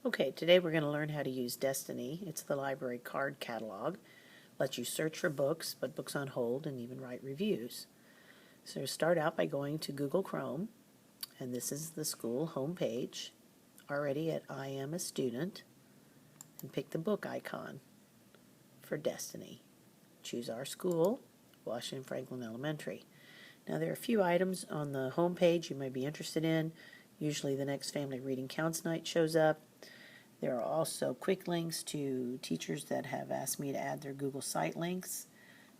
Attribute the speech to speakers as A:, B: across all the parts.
A: Okay, today we're going to learn how to use Destiny. It's the library card catalog. Lets you search for books, put books on hold, and even write reviews. So start out by going to Google Chrome, and this is the school homepage. Already at I Am a Student, and pick the book icon for Destiny. Choose our school, Washington Franklin Elementary. Now there are a few items on the homepage you might be interested in. Usually the next Family Reading Counts night shows up. There are also quick links to teachers that have asked me to add their Google Site links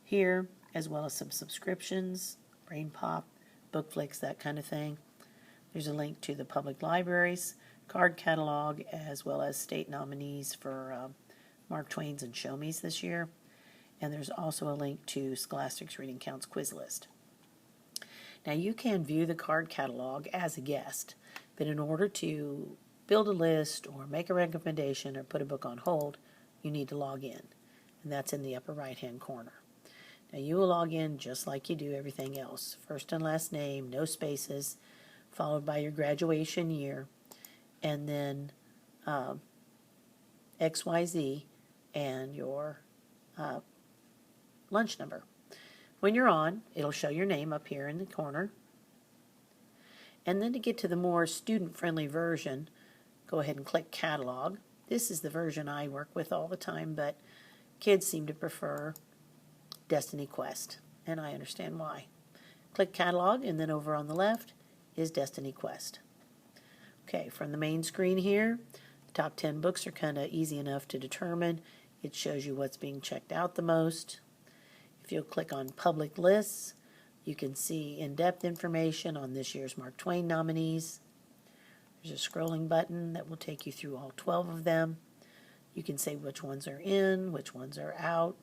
A: here, as well as some subscriptions, BrainPop, BookFlix, that kind of thing. There's a link to the public libraries card catalog, as well as state nominees for Mark Twain's and Show Me's this year. And there's also a link to Scholastic's Reading Counts quiz list. Now you can view the card catalog as a guest, but in order to build a list or make a recommendation or put a book on hold, you need to log in, and that's in the upper right hand corner. Now you will log in just like you do everything else. First and last name, no spaces, followed by your graduation year, and then XYZ and your lunch number. When you're on, it'll show your name up here in the corner. And then to get to the more student-friendly version, go ahead and click Catalog. This is the version I work with all the time, but kids seem to prefer Destiny Quest, and I understand why. Click Catalog, and then over on the left is Destiny Quest. Okay, from the main screen here, the top 10 books are kind of easy enough to determine. It shows you what's being checked out the most. If you'll click on Public Lists, you can see in-depth information on this year's Mark Twain nominees. There's a scrolling button that will take you through all 12 of them. You can say which ones are in, which ones are out.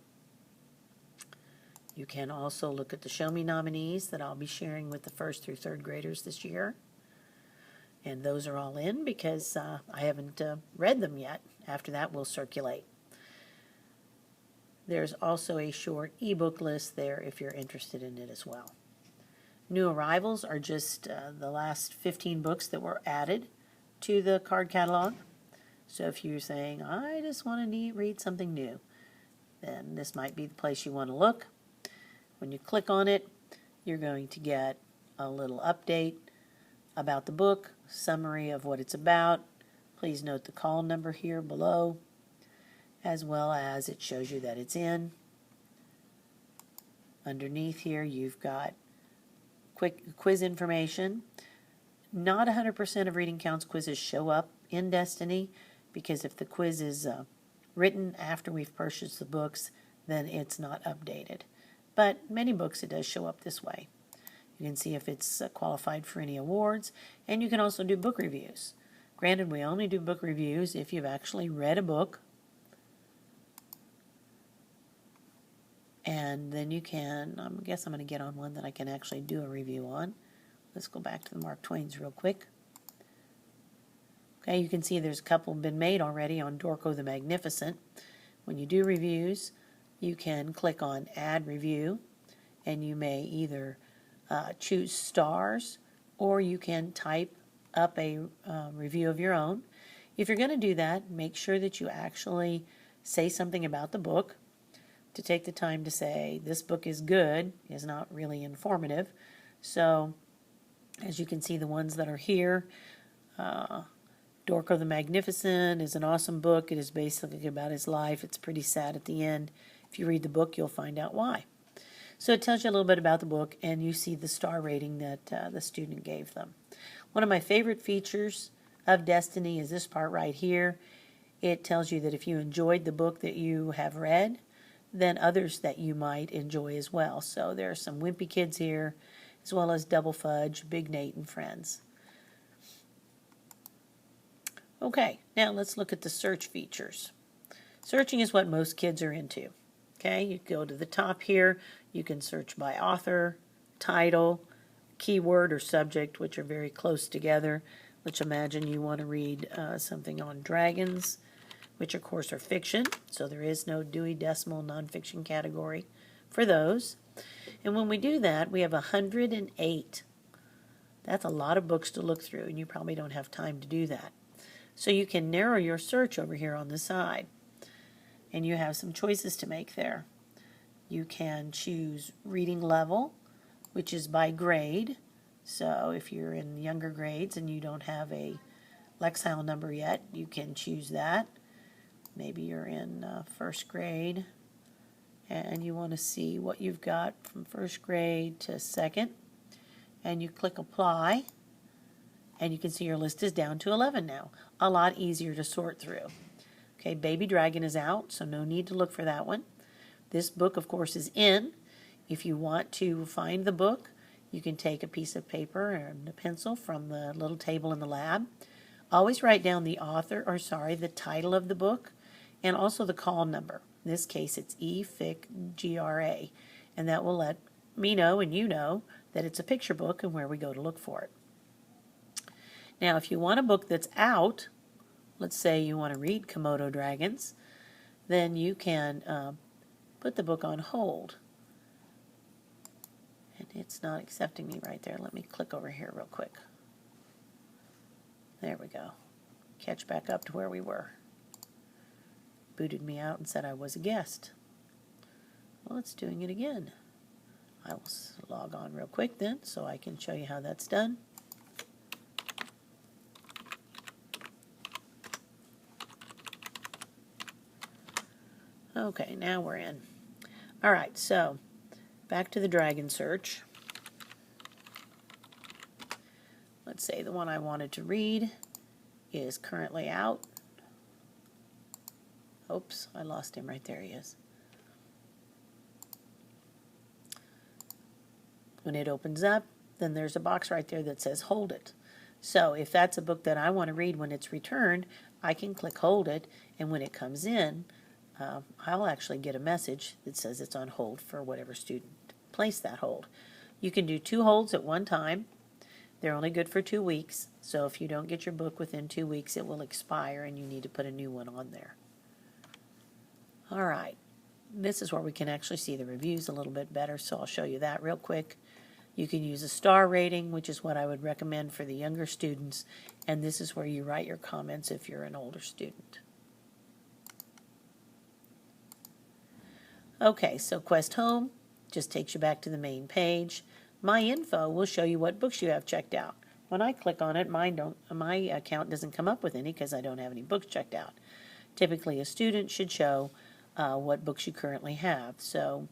A: You can also look at the Show Me nominees that I'll be sharing with the first through third graders this year. And those are all in because I haven't read them yet. After that, we'll circulate. There's also a short ebook list there if you're interested in it as well. New arrivals are just the last 15 books that were added to the card catalog. So if you're saying, I just want to read something new, then this might be the place you want to look. When you click on it, you're going to get a little update about the book, summary of what it's about. Please note the call number here below, as well as it shows you that it's in. Underneath here, you've got quick quiz information. Not 100% of Reading Counts quizzes show up in Destiny, because if the quiz is written after we've purchased the books, then it's not updated. But many books it does show up this way. You can see if it's qualified for any awards, and you can also do book reviews. Granted, we only do book reviews if you've actually read a book, and then you can, I guess I'm going to get on one that I can actually do a review on. Let's go back to the Mark Twain's real quick. Okay, you can see there's a couple been made already on Dorco the Magnificent. When you do reviews, you can click on Add Review, and you may either choose stars, or you can type up a review of your own. If you're going to do that, make sure that you actually say something about the book. To take the time to say, this book is good, is not really informative. So, as you can see, the ones that are here, Dorco the Magnificent is an awesome book. It is basically about his life. It's pretty sad at the end. If you read the book, you'll find out why. So it tells you a little bit about the book, and you see the star rating that the student gave them. One of my favorite features of Destiny is this part right here. It tells you that if you enjoyed the book that you have read, then others that you might enjoy as well. So there are some Wimpy Kids here, as well as Double Fudge, Big Nate, and Friends. Okay, now let's look at the search features. Searching is what most kids are into. Okay, you go to the top here, you can search by author, title, keyword, or subject, which are very close together. Let's imagine you want to read something on dragons, which of course are fiction, so there is no Dewey Decimal nonfiction category for those. And when we do that, we have 108. That's a lot of books to look through, and you probably don't have time to do that. So you can narrow your search over here on the side. And you have some choices to make there. You can choose reading level, which is by grade. So if you're in younger grades and you don't have a Lexile number yet, you can choose that. Maybe you're in first grade and you want to see what you've got from first grade to second. And you click apply and you can see your list is down to 11 now. A lot easier to sort through. Okay, Baby Dragon is out, so no need to look for that one. This book, of course, is in. If you want to find the book, you can take a piece of paper and a pencil from the little table in the lab. Always write down the author, or sorry, the title of the book, and also the call number. In this case, it's EFIC-GRA, and that will let me know and you know that it's a picture book and where we go to look for it. Now, if you want a book that's out, let's say you want to read Komodo Dragons, then you can put the book on hold. And it's not accepting me right there. Let me click over here real quick. There we go. Catch back up to where we were. Booted me out and said I was a guest. Well, it's doing it again. I will log on real quick then so I can show you how that's done. Okay, now we're in. All right, so back to the dragon search. Let's say the one I wanted to read is currently out. Oops, I lost him right there. He is. When it opens up, then there's a box right there that says hold it. So if that's a book that I want to read when it's returned, I can click hold it, and when it comes in, I'll actually get a message that says it's on hold for whatever student placed that hold. You can do 2 holds at one time. They're only good for 2 weeks, so if you don't get your book within 2 weeks, it will expire and you need to put a new one on there. All right, this is where we can actually see the reviews a little bit better, so I'll show you that real quick. You can use a star rating, which is what I would recommend for the younger students, and this is where you write your comments if you're an older student. Okay, so Quest Home just takes you back to the main page. My Info will show you what books you have checked out. When I click on it, my account doesn't come up with any because I don't have any books checked out. Typically, a student should show what books you currently have. So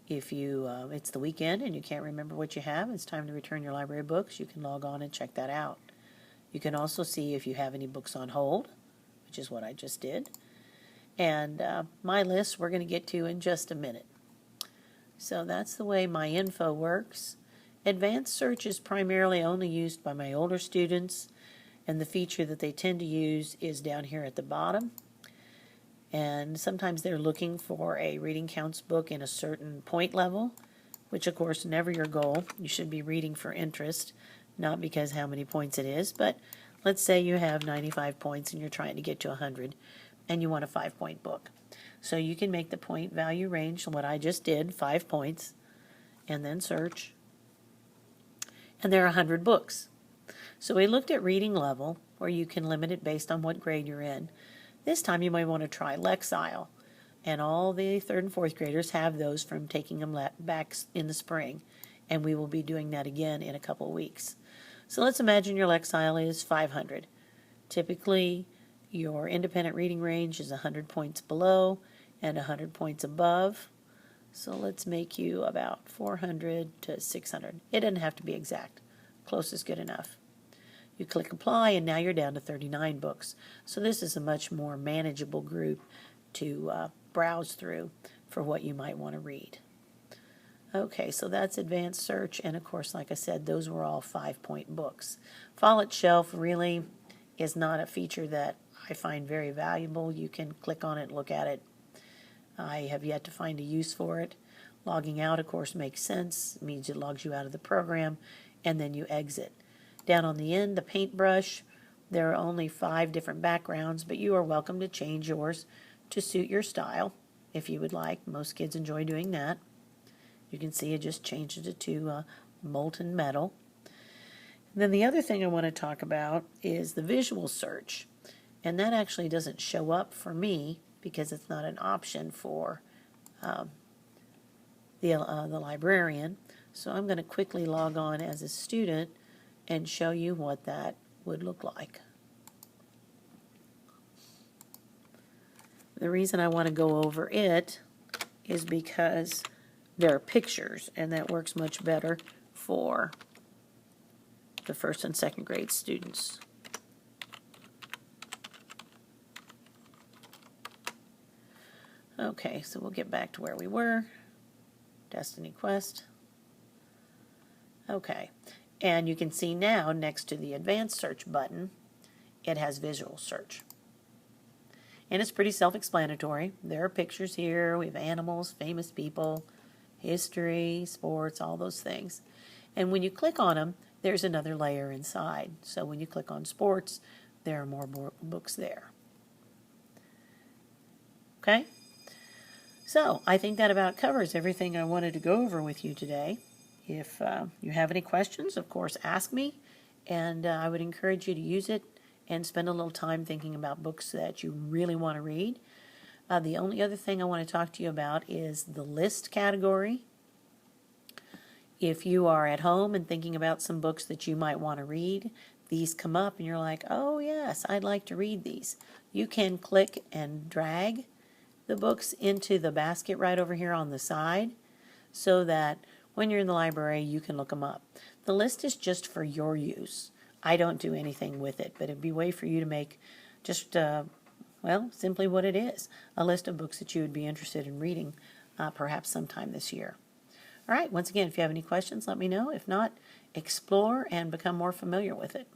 A: if it's the weekend and you can't remember what you have, it's time to return your library books, you can log on and check that out. You can also see if you have any books on hold, which is what I just did. And my list we're going to get to in just a minute. So that's the way My Info works. Advanced search is primarily only used by my older students, and the feature that they tend to use is down here at the bottom. And sometimes they're looking for a reading counts book in a certain point level, which of course never your goal. You should be reading for interest, not because how many points it is, but let's say you have 95 points and you're trying to get to 100 and you want a 5-point book. So you can make the point value range, what I just did, 5 points, and then search. And there are 100 books. So we looked at reading level, where you can limit it based on what grade you're in. This time you might want to try Lexile, and all the 3rd and 4th graders have those from taking them back in the spring, and we will be doing that again in a couple weeks. So let's imagine your Lexile is 500. Typically, your independent reading range is 100 points below and 100 points above. So let's make you about 400 to 600. It doesn't have to be exact. Close is good enough. You click apply and now you're down to 39 books. So this is a much more manageable group to browse through for what you might want to read. Okay, so that's advanced search, and of course, like I said, those were all 5-point books. Follett Shelf really is not a feature that I find very valuable. You can click on it and look at it. I have yet to find a use for it. Logging out, of course, makes sense. It means it logs you out of the program, and then you exit. Down on the end, the paintbrush, there are only 5 different backgrounds, but you are welcome to change yours to suit your style if you would like. Most kids enjoy doing that. You can see it just changes it to molten metal. And then the other thing I want to talk about is the visual search. And that actually doesn't show up for me because it's not an option for the librarian. So I'm going to quickly log on as a student and show you what that would look like. The reason I want to go over it is because there are pictures, and that works much better for the first and second grade students. Okay, so we'll get back to where we were. Destiny Quest. Okay, and you can see now next to the advanced search button, it has visual search. And it's pretty self-explanatory. There are pictures here. We have animals, famous people, history, sports, all those things. And when you click on them, there's another layer inside. So when you click on sports, there are more books there. Okay? So I think that about covers everything I wanted to go over with you today. If you have any questions, of course, ask me. And I would encourage you to use it and spend a little time thinking about books that you really want to read. The only other thing I want to talk to you about is the list category. If you are at home and thinking about some books that you might want to read, these come up and you're like, oh yes, I'd like to read these. You can click and drag the books into the basket right over here on the side so that when you're in the library you can look them up. The list is just for your use. I don't do anything with it, but it'd be a way for you to make just, well, simply what it is, a list of books that you would be interested in reading perhaps sometime this year. All right, once again, if you have any questions, let me know. If not, explore and become more familiar with it.